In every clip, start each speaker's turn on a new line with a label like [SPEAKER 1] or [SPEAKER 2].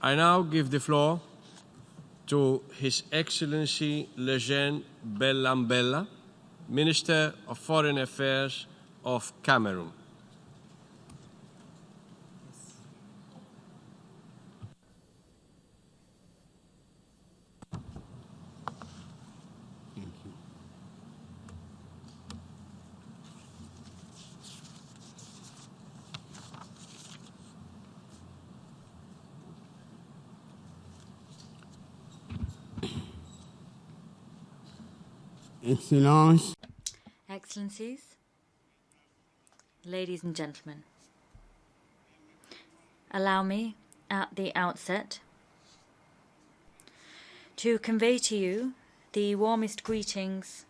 [SPEAKER 1] I now give the floor to His Excellency Lejeune Mbella, Minister of Foreign Affairs of Cameroon.
[SPEAKER 2] Excellencies, ladies and gentlemen, allow me at the outset to convey to you the warmest greetings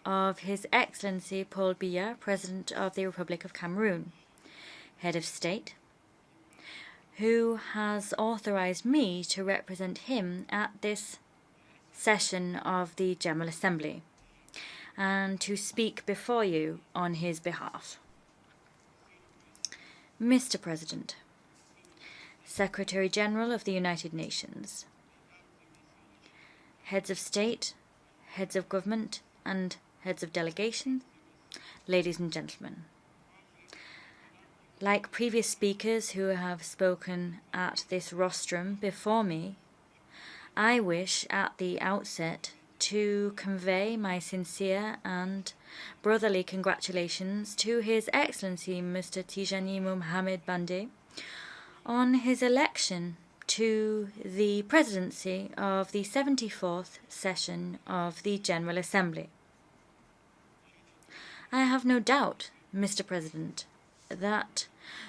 [SPEAKER 2] of His Excellency Paul Biya, President of the Republic of Cameroon, Head of State, who has authorized me to represent him at this session of the General Assembly and to speak before you on his behalf. Mr. President, Secretary General of the United Nations, Heads of State, Heads of Government and Heads of Delegation, ladies and gentlemen. Like previous speakers who have spoken at this rostrum before me, I wish at the outset to convey my sincere and brotherly congratulations to His Excellency Mr. Tijani Mohamed Bande on his election to the presidency of the 74th session of the General Assembly. I have no doubt, Mr. President, that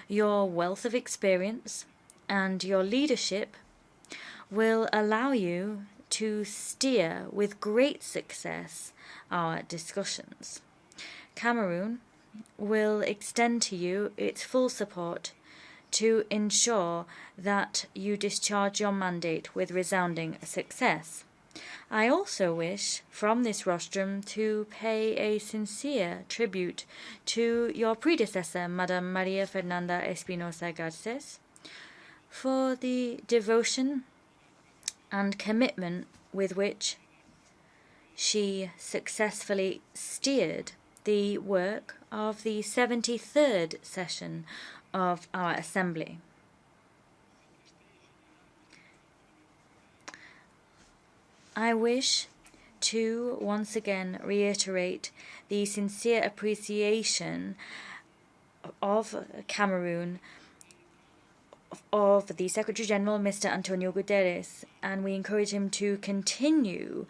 [SPEAKER 2] your wealth of experience and your leadership will allow you to steer with great success our discussions. Cameroon will extend to you its full support to ensure that you discharge your mandate with resounding success. I also wish from this rostrum to pay a sincere tribute to your predecessor, Madame Maria Fernanda Espinosa Garces, for the devotion and commitment with which she successfully steered the work of the 73rd session of our Assembly. I wish to once again reiterate the sincere appreciation of Cameroon of the Secretary General, Mr. Antonio Guterres, and we encourage him to continue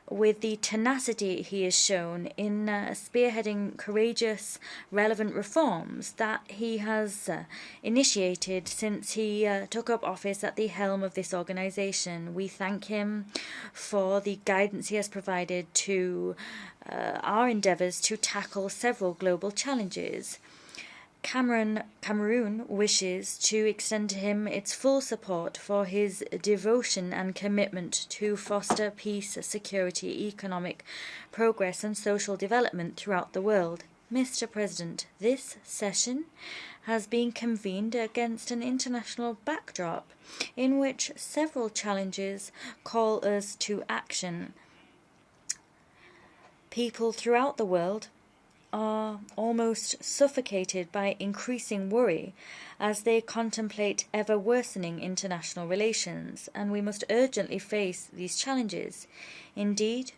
[SPEAKER 2] with the tenacity he has shown in spearheading courageous, relevant reforms that he has initiated since he took up office at the helm of this organization. We thank him for the guidance he has provided to our endeavors to tackle several global challenges. Cameroon wishes to extend to him its full support for his devotion and commitment to foster peace, security, economic progress and social development throughout the world. Mr. President, this session has been convened against an international backdrop in which several challenges call us to action. People throughout the world are almost suffocated by increasing worry as they contemplate ever-worsening international relations, and we must urgently face these challenges. Indeed,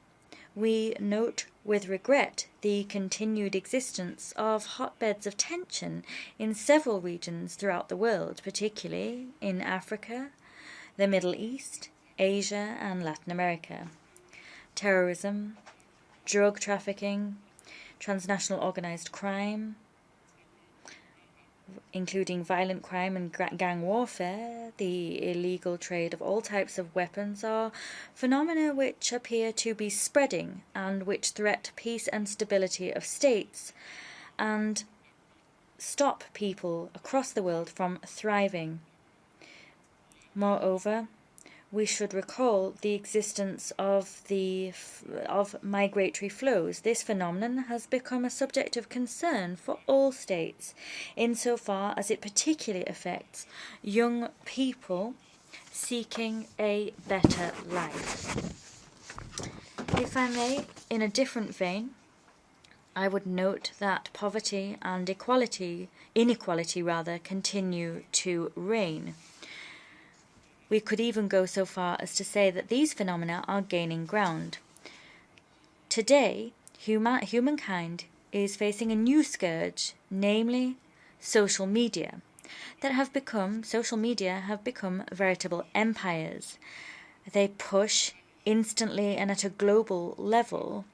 [SPEAKER 2] we note with regret the continued existence of hotbeds of tension in several regions throughout the world, particularly in Africa, the Middle East, Asia, and Latin America. Terrorism, drug trafficking, transnational organized crime, including violent crime and gang warfare, the illegal trade of all types of weapons, are phenomena which appear to be spreading and which threat peace and stability of states and stop people across the world from thriving. Moreover, we should recall the existence of migratory flows. This phenomenon has become a subject of concern for all states, insofar as it particularly affects young people seeking a better life. If I may, in a different vein, I would note that poverty and inequality continue to reign. We could even go so far as to say that these phenomena are gaining ground. Today, humankind is facing a new scourge, namely social media. Social media have become veritable empires. They push instantly and at a global level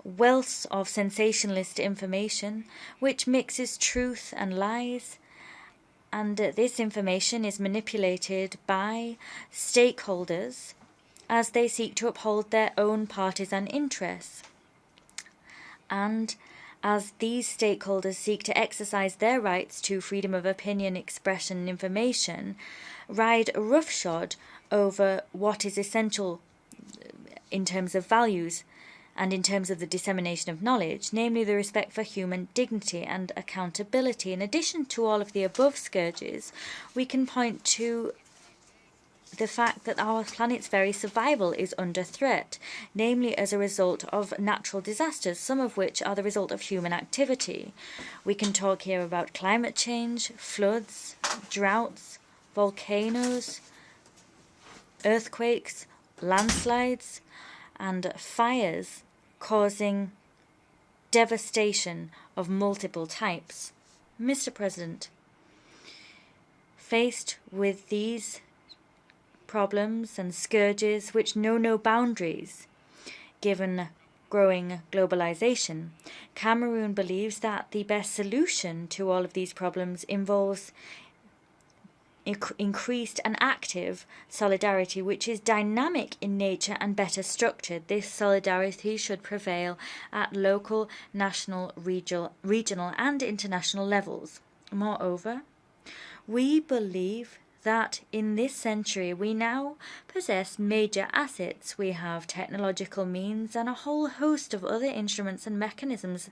[SPEAKER 2] wealth of sensationalist information which mixes truth and lies, and this information is manipulated by stakeholders as they seek to uphold their own partisan interests. And as these stakeholders seek to exercise their rights to freedom of opinion, expression, and information, ride roughshod over what is essential in terms of values and in terms of the dissemination of knowledge, namely the respect for human dignity and accountability. In addition to all of the above scourges, we can point to the fact that our planet's very survival is under threat, namely as a result of natural disasters, some of which are the result of human activity. We can talk here about climate change, floods, droughts, volcanoes, earthquakes, landslides, and fires causing devastation of multiple types. Mr. President, faced with these problems and scourges which know no boundaries, given growing globalization, Cameroon believes that the best solution to all of these problems involves increased and active solidarity, which is dynamic in nature and better structured. This solidarity should prevail at local, national, regional and international levels. Moreover, we believe that in this century we now possess major assets. We have technological means and a whole host of other instruments and mechanisms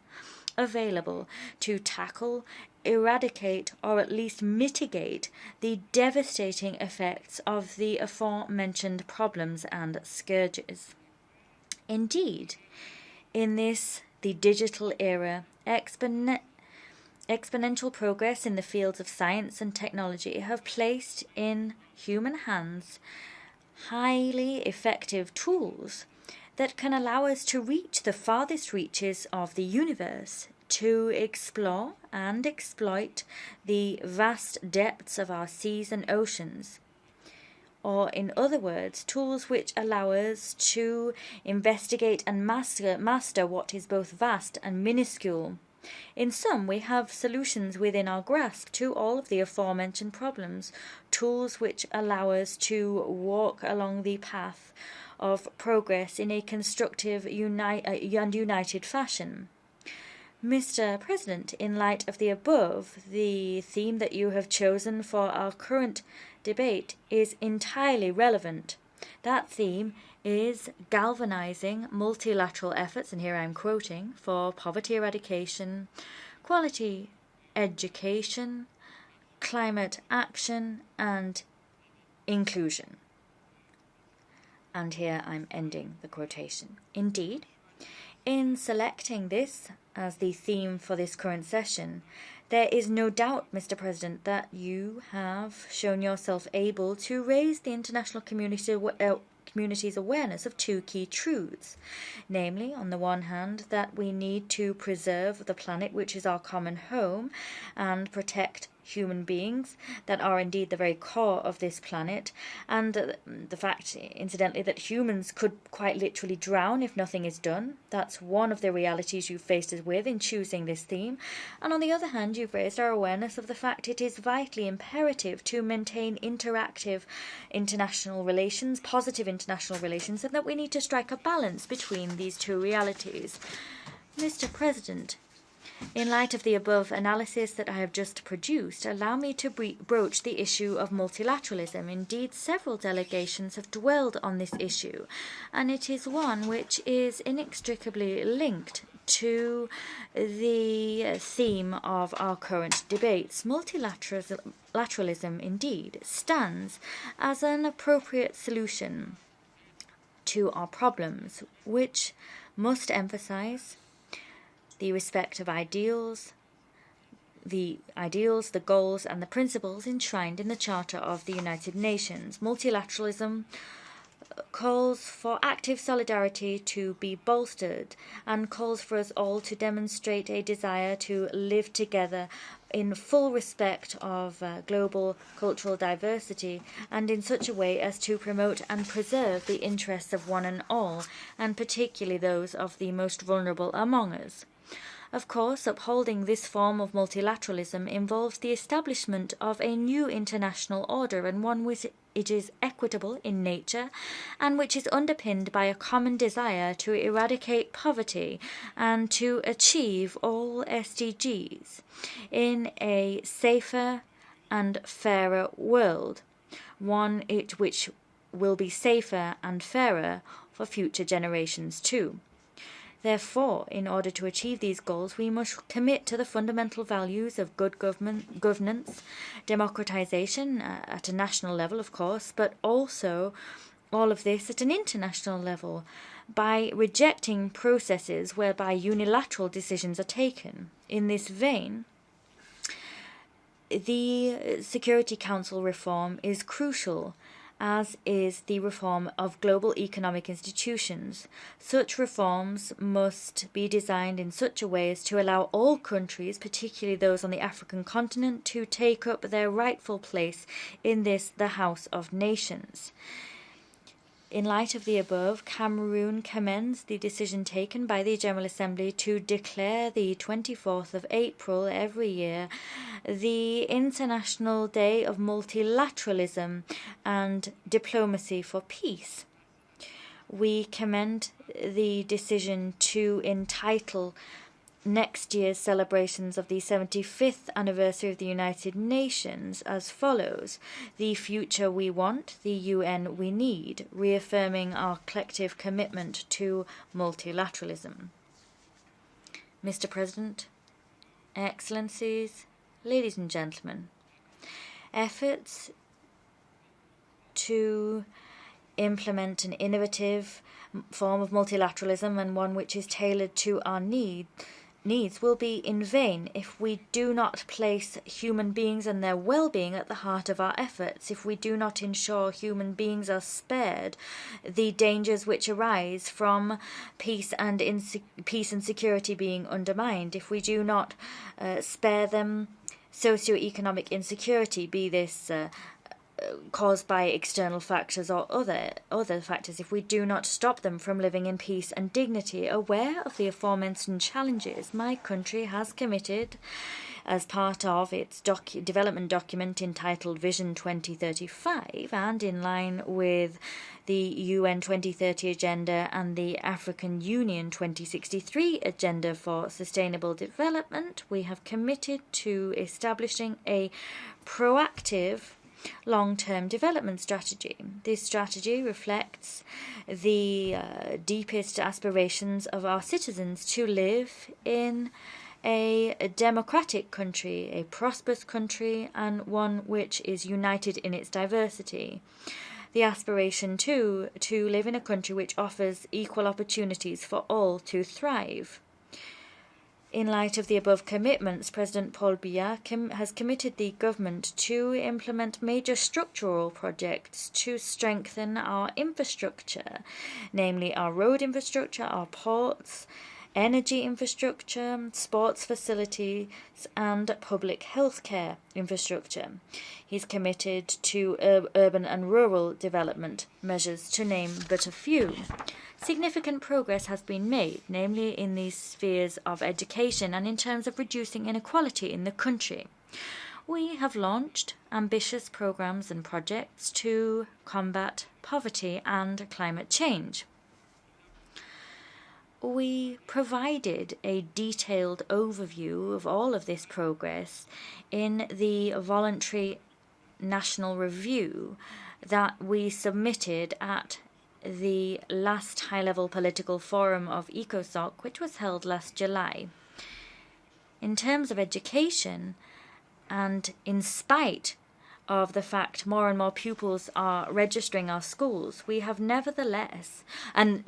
[SPEAKER 2] available to tackle, eradicate, or at least mitigate the devastating effects of the aforementioned problems and scourges. Indeed, in the digital era, exponential progress in the fields of science and technology have placed in human hands highly effective tools that can allow us to reach the farthest reaches of the universe, to explore and exploit the vast depths of our seas and oceans. Or, in other words, tools which allow us to investigate and master what is both vast and minuscule. In sum, we have solutions within our grasp to all of the aforementioned problems, tools which allow us to walk along the path of progress in a constructive and united fashion. Mr. President, in light of the above, the theme that you have chosen for our current debate is entirely relevant. That theme is galvanizing multilateral efforts, and here I'm quoting, for poverty eradication, quality education, climate action, and inclusion. And here I'm ending the quotation. Indeed, in selecting this as the theme for this current session, there is no doubt, Mr. President, that you have shown yourself able to raise the international community's awareness of two key truths. Namely, on the one hand, that we need to preserve the planet, which is our common home, and protect human beings that are indeed the very core of this planet, and the fact, incidentally, that humans could quite literally drown if nothing is done. That's one of the realities you've faced us with in choosing this theme. And on the other hand, you've raised our awareness of the fact it is vitally imperative to maintain interactive international relations, positive international relations, and that we need to strike a balance between these two realities. Mr. President, in light of the above analysis that I have just produced, allow me to broach the issue of multilateralism. Indeed, several delegations have dwelled on this issue, and it is one which is inextricably linked to the theme of our current debates. Multilateralism indeed stands as an appropriate solution to our problems, which must emphasize the respect of ideals, the goals, and the principles enshrined in the Charter of the United Nations. Multilateralism calls for active solidarity to be bolstered and calls for us all to demonstrate a desire to live together in full respect of global cultural diversity and in such a way as to promote and preserve the interests of one and all, and particularly those of the most vulnerable among us. Of course, upholding this form of multilateralism involves the establishment of a new international order, and one which it is equitable in nature and which is underpinned by a common desire to eradicate poverty and to achieve all SDGs in a safer and fairer world, one which will be safer and fairer for future generations too. Therefore, in order to achieve these goals, we must commit to the fundamental values of good governance, democratization at a national level, of course, but also all of this at an international level by rejecting processes whereby unilateral decisions are taken. In this vein, the Security Council reform is crucial, as is the reform of global economic institutions. Such reforms must be designed in such a way as to allow all countries, particularly those on the African continent, to take up their rightful place in the House of Nations. In light of the above, Cameroon commends the decision taken by the General Assembly to declare the 24th of April every year the International Day of Multilateralism and Diplomacy for Peace. We commend the decision to entitle next year's celebrations of the 75th anniversary of the United Nations as follows: The future we want, the UN we need, reaffirming our collective commitment to multilateralism. Mr. President, Excellencies, ladies and gentlemen, efforts to implement an innovative form of multilateralism and one which is tailored to our needs will be in vain if we do not place human beings and their well-being at the heart of our efforts, if we do not ensure human beings are spared the dangers which arise from peace and security being undermined, if we do not spare them socio-economic insecurity, be this caused by external factors or other factors, if we do not stop them from living in peace and dignity. Aware of the aforementioned challenges, my country has committed, as part of its development document entitled Vision 2035, and in line with the UN 2030 Agenda and the African Union 2063 Agenda for Sustainable Development, we have committed to establishing a proactive long-term development strategy. This strategy reflects the deepest aspirations of our citizens to live in a democratic country, a prosperous country, and one which is united in its diversity. The aspiration, too, to live in a country which offers equal opportunities for all to thrive. In light of the above commitments, President Paul Biya has committed the government to implement major structural projects to strengthen our infrastructure, namely our road infrastructure, our ports, energy infrastructure, sports facilities, and public healthcare infrastructure. He's committed to urban and rural development measures, to name but a few. Significant progress has been made, namely in the spheres of education and in terms of reducing inequality in the country. We have launched ambitious programs and projects to combat poverty and climate change. We provided a detailed overview of all of this progress in the voluntary national review that we submitted at the last high-level political forum of ECOSOC, which was held last July. In terms of education, and in spite of the fact more and more pupils are registering our schools, we have nevertheless, and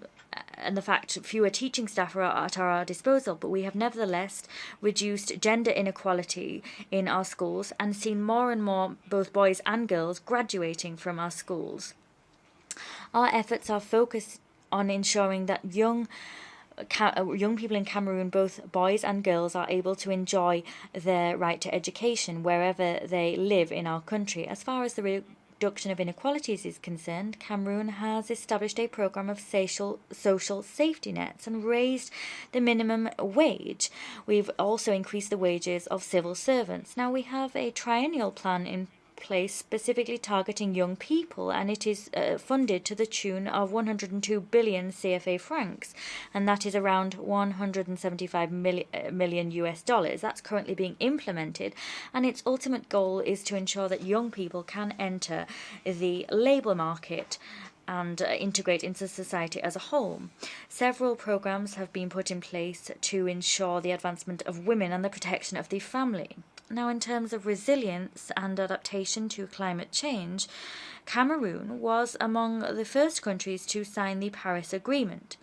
[SPEAKER 2] the fact fewer teaching staff are at our disposal, but we have nevertheless reduced gender inequality in our schools and seen more and more both boys and girls graduating from our schools. Our efforts are focused on ensuring that young people in Cameroon, both boys and girls, are able to enjoy their right to education wherever they live in our country. As far as the reduction of inequalities is concerned, Cameroon has established a program of social safety nets and raised the minimum wage. We've also increased the wages of civil servants. Now we have a triennial plan in place specifically targeting young people, and it is funded to the tune of 102 billion CFA francs, and that is around 175 million US dollars. That's currently being implemented, and its ultimate goal is to ensure that young people can enter the labour market and integrate into society as a whole. Several programs have been put in place to ensure the advancement of women and the protection of the family. Now, in terms of resilience and adaptation to climate change, Cameroon was among the first countries to sign the Paris Agreement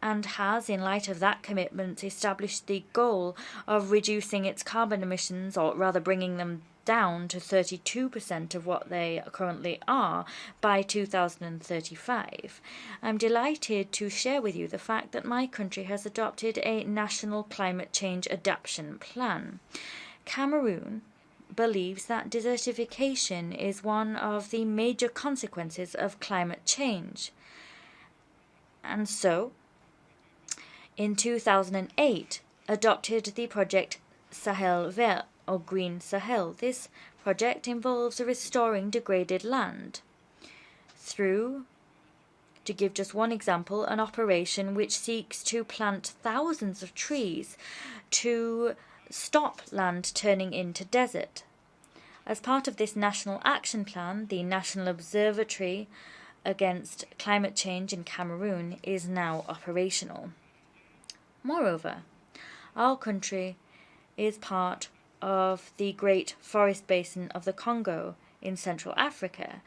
[SPEAKER 2] and has, in light of that commitment, established the goal of reducing its carbon emissions, or rather bringing them down to 32% of what they currently are by 2035. I'm delighted to share with you the fact that my country has adopted a national climate change adaptation plan. Cameroon believes that desertification is one of the major consequences of climate change. And so, in 2008, adopted the project Sahel Vert, or Green Sahel. This project involves restoring degraded land through, to give just one example, an operation which seeks to plant thousands of trees to stop land turning into desert. As part of this national action plan, the National Observatory against Climate Change in Cameroon is now operational. Moreover, our country is part of the Great Forest Basin of the Congo in Central Africa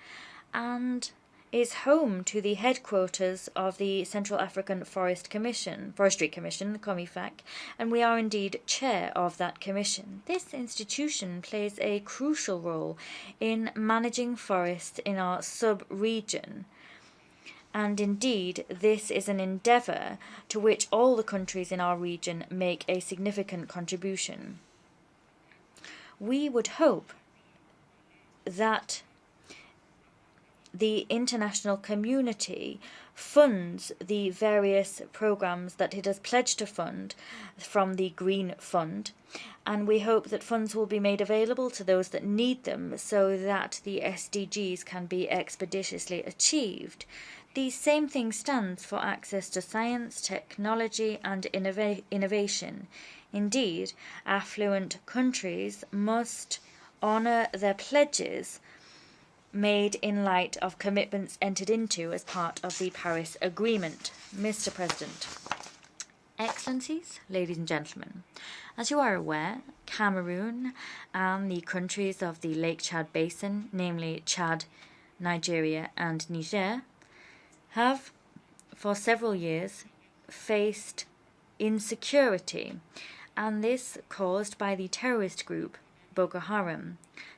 [SPEAKER 2] and is home to the headquarters of the Central African Forestry Commission, COMIFAC, and we are indeed chair of that commission. This institution plays a crucial role in managing forests in our sub-region, and indeed this is an endeavour to which all the countries in our region make a significant contribution. We would hope that the international community funds the various programs that it has pledged to fund from the Green Fund, and we hope that funds will be made available to those that need them so that the SDGs can be expeditiously achieved. The same thing stands for access to science, technology and innovation. Indeed, affluent countries must honour their pledges made in light of commitments entered into as part of the Paris Agreement. Mr. President, Excellencies, ladies and gentlemen, as you are aware, Cameroon and the countries of the Lake Chad Basin, namely Chad, Nigeria and Niger, have for several years faced insecurity, and this caused by the terrorist group Boko Haram.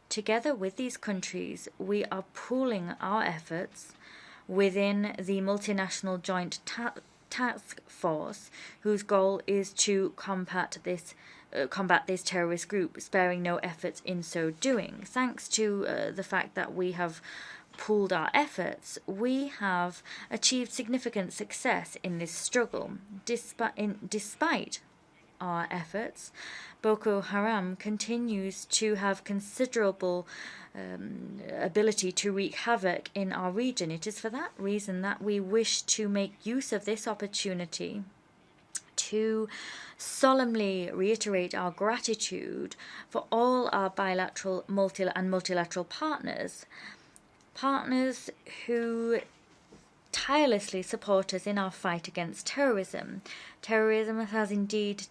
[SPEAKER 2] Together with these countries, we are pooling our efforts within the multinational joint task force, whose goal is to combat this terrorist group, sparing no efforts in so doing. Thanks to the fact that we have pooled our efforts, we have achieved significant success in this struggle. Despite our efforts, Boko Haram continues to have considerable ability to wreak havoc in our region. It is for that reason that we wish to make use of this opportunity to solemnly reiterate our gratitude for all our bilateral, multilateral partners who tirelessly support us in our fight against terrorism. Terrorism has indeed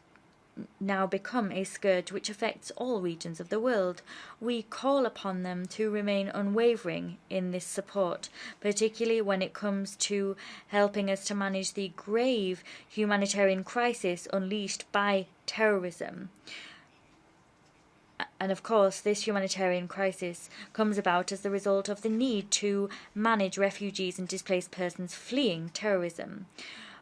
[SPEAKER 2] now become a scourge which affects all regions of the world. We call upon them to remain unwavering in this support, particularly when it comes to helping us to manage the grave humanitarian crisis unleashed by terrorism. And of course, this humanitarian crisis comes about as the result of the need to manage refugees and displaced persons fleeing terrorism.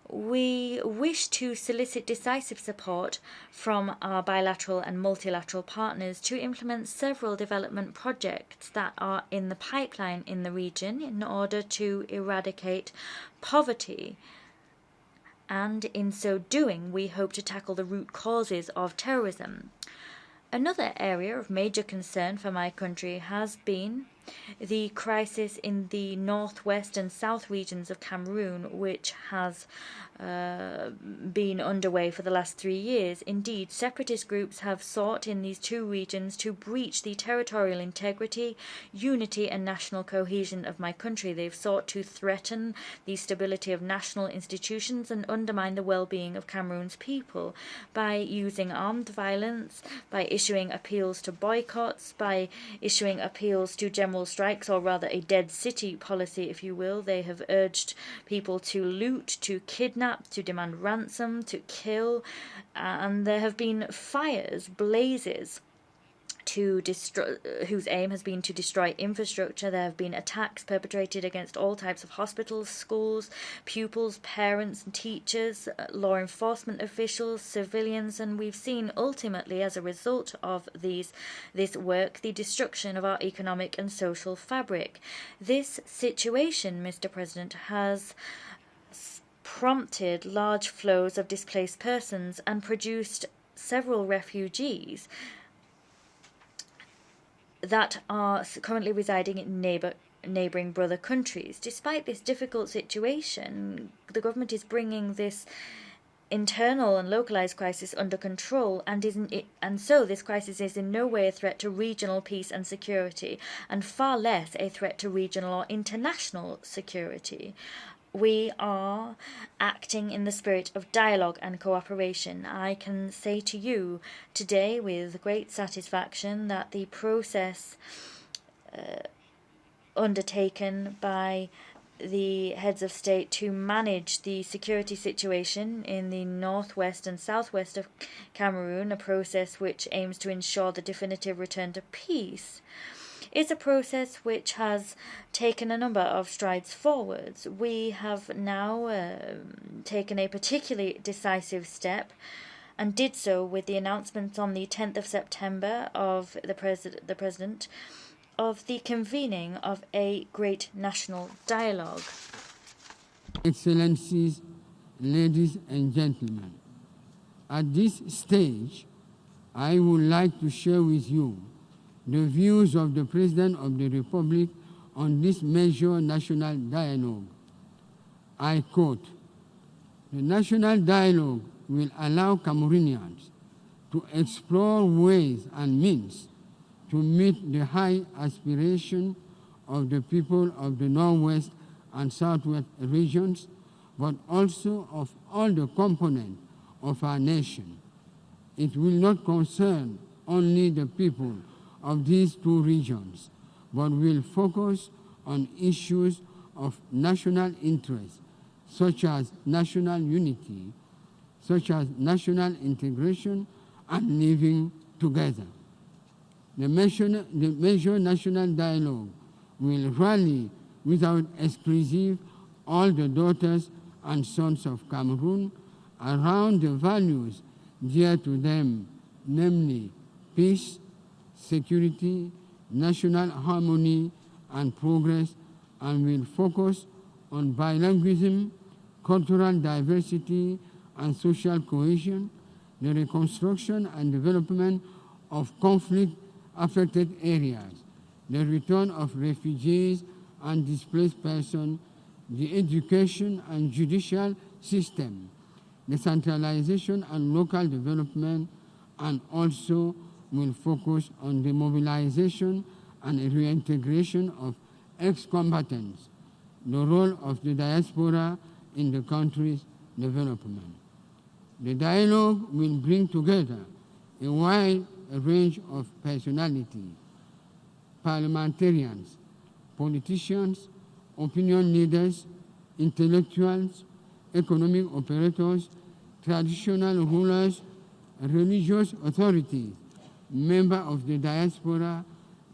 [SPEAKER 2] We wish to solicit decisive support from our bilateral and multilateral partners to implement several development projects that are in the pipeline in the region in order to eradicate poverty. And in so doing, we hope to tackle the root causes of terrorism. Another area of major concern for my country has been the crisis in the northwest and south regions of Cameroon, which has been underway for the last 3 years. Indeed, separatist groups have sought in these two regions to breach the territorial integrity, unity and national cohesion of my country. They've sought to threaten the stability of national institutions and undermine the well-being of Cameroon's people by using armed violence, by issuing appeals to boycotts, by issuing appeals to general strikes, or rather a dead city policy, if you will. They have urged people to loot, to kidnap, to demand ransom, to kill, and there have been fires, blazes, whose aim has been to destroy infrastructure. There have been attacks perpetrated against all types of hospitals, schools, pupils, parents and teachers, law enforcement officials, civilians, and we've seen ultimately as a result of this work the destruction of our economic and social fabric. This situation, Mr. President, has prompted large flows of displaced persons and produced several refugees that are currently residing in neighbouring brother countries. Despite this difficult situation, the government is bringing this internal and localized crisis under control, and so this crisis is in no way a threat to regional peace and security, and far less a threat to regional or international security. We are acting in the spirit of dialogue and cooperation. I can say to you today with great satisfaction that the process undertaken by the heads of state to manage the security situation in the northwest and southwest of Cameroon, a process which aims to ensure the definitive return to peace, is a process which has taken a number of strides forwards. We have now taken a particularly decisive step, and did so with the announcement on the 10th of September of the President of the convening of a great national dialogue.
[SPEAKER 3] Excellencies, ladies and gentlemen, at this stage, I would like to share with you the views of the President of the Republic on this major national dialogue. I quote, "The national dialogue will allow Cameroonians to explore ways and means to meet the high aspiration of the people of the Northwest and Southwest regions, but also of all the components of our nation. It will not concern only the people of these two regions, but will focus on issues of national interest, such as national unity, such as national integration and living together. The major national dialogue will rally without exclusive all the daughters and sons of Cameroon around the values dear to them, namely peace, security, national harmony and progress, and will focus on bilingualism, cultural diversity and social cohesion, the reconstruction and development of conflict-affected areas, the return of refugees and displaced persons, the education and judicial system, the centralization and local development, and also will focus on the mobilization and reintegration of ex-combatants, the role of the diaspora in the country's development. The dialogue will bring together a wide range of personalities, parliamentarians, politicians, opinion leaders, intellectuals, economic operators, traditional rulers, religious authorities, members of the diaspora,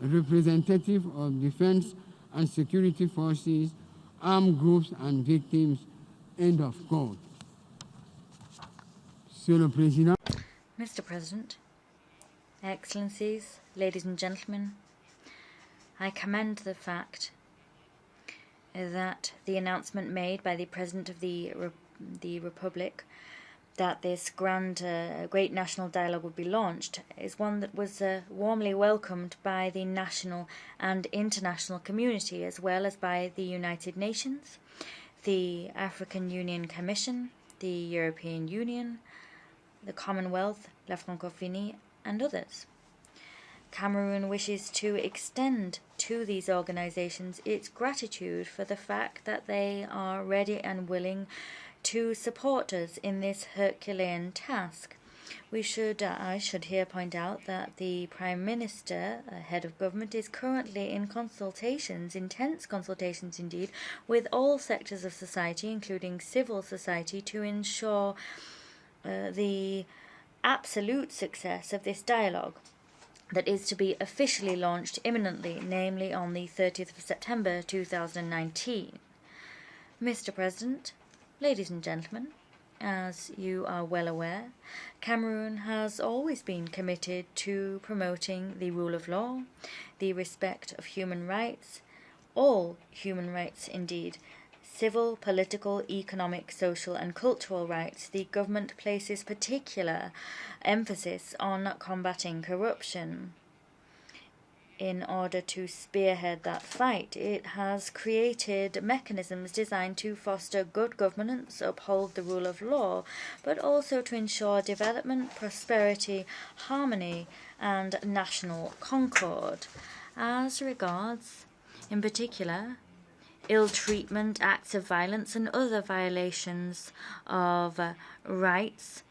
[SPEAKER 3] representatives of defense and security forces, armed groups and victims, end of quote.
[SPEAKER 2] Mr. President, Excellencies, ladies and gentlemen, I commend the fact that the announcement made by the President of the Republic that this great national dialogue would be launched is one that was warmly welcomed by the national and international community, as well as by the United Nations, the African Union Commission, the European Union, the Commonwealth, La Francophonie, and others. Cameroon wishes to extend to these organizations its gratitude for the fact that they are ready and willing to support us in this Herculean task. I should here point out that the Prime Minister, head of government, is currently in consultations, intense consultations indeed, with all sectors of society, including civil society, to ensure the absolute success of this dialogue that is to be officially launched imminently, namely on the 30th of September 2019. Mr. President, ladies and gentlemen, as you are well aware, Cameroon has always been committed to promoting the rule of law, the respect of human rights, all human rights indeed, civil, political, economic, social and cultural rights. The government places particular emphasis on combating corruption. In order to spearhead that fight, it has created mechanisms designed to foster good governance, uphold the rule of law, but also to ensure development, prosperity, harmony, and national concord. As regards, in particular, ill-treatment, acts of violence, and other violations of rights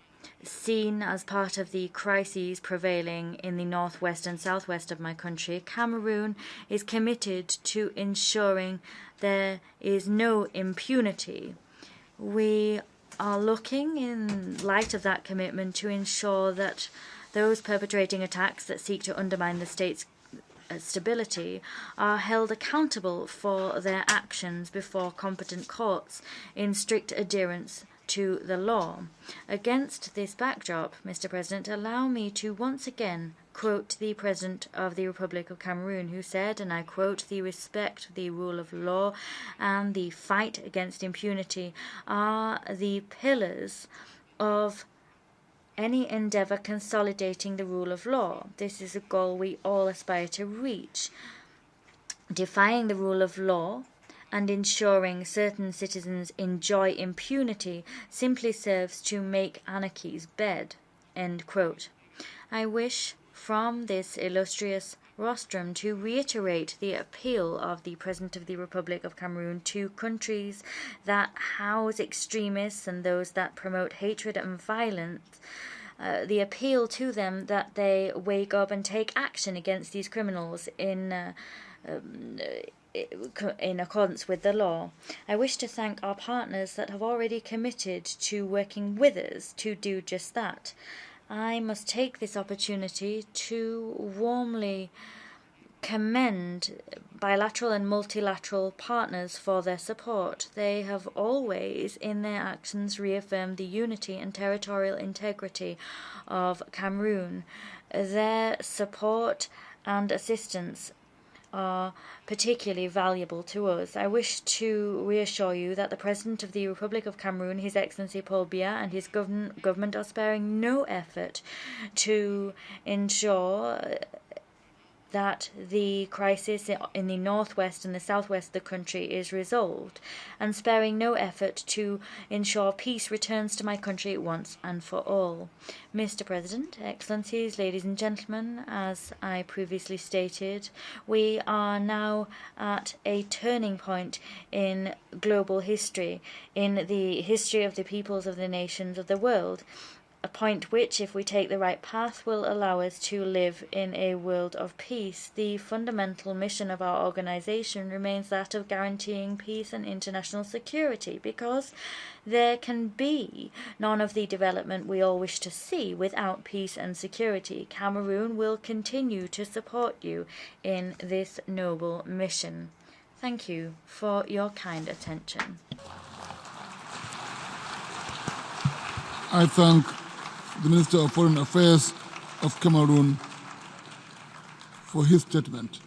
[SPEAKER 2] seen as part of the crises prevailing in the northwest and southwest of my country, Cameroon is committed to ensuring there is no impunity. We are looking, in light of that commitment, to ensure that those perpetrating attacks that seek to undermine the state's stability are held accountable for their actions before competent courts in strict adherence to the law. Against this backdrop, Mr. President, allow me to once again quote the President of the Republic of Cameroon, who said, and I quote, "The respect, the rule of law, and the fight against impunity are the pillars of any endeavour consolidating the rule of law. This is a goal we all aspire to reach. Defying the rule of law and ensuring certain citizens enjoy impunity simply serves to make anarchy's bed." End quote. I wish from this illustrious rostrum to reiterate the appeal of the President of the Republic of Cameroon to countries that house extremists and those that promote hatred and violence, the appeal to them that they wake up and take action against these criminals in accordance with the law. I wish to thank our partners that have already committed to working with us to do just that. I must take this opportunity to warmly commend bilateral and multilateral partners for their support. They have always, in their actions, reaffirmed the unity and territorial integrity of Cameroon. Their support and assistance are particularly valuable to us. I wish to reassure you that the President of the Republic of Cameroon, His Excellency Paul Biya, and his government are sparing no effort to ensure that the crisis in the northwest and the southwest of the country is resolved, and sparing no effort to ensure peace returns to my country once and for all. Mr. President, Excellencies, ladies and gentlemen, as I previously stated, we are now at a turning point in global history, in the history of the peoples of the nations of the world. A point which, if we take the right path, will allow us to live in a world of peace. The fundamental mission of our organization remains that of guaranteeing peace and international security, because there can be none of the development we all wish to see without peace and security. Cameroon will continue to support you in this noble mission. Thank you for your kind attention.
[SPEAKER 4] I thank the Minister of Foreign Affairs of Cameroon for his statement.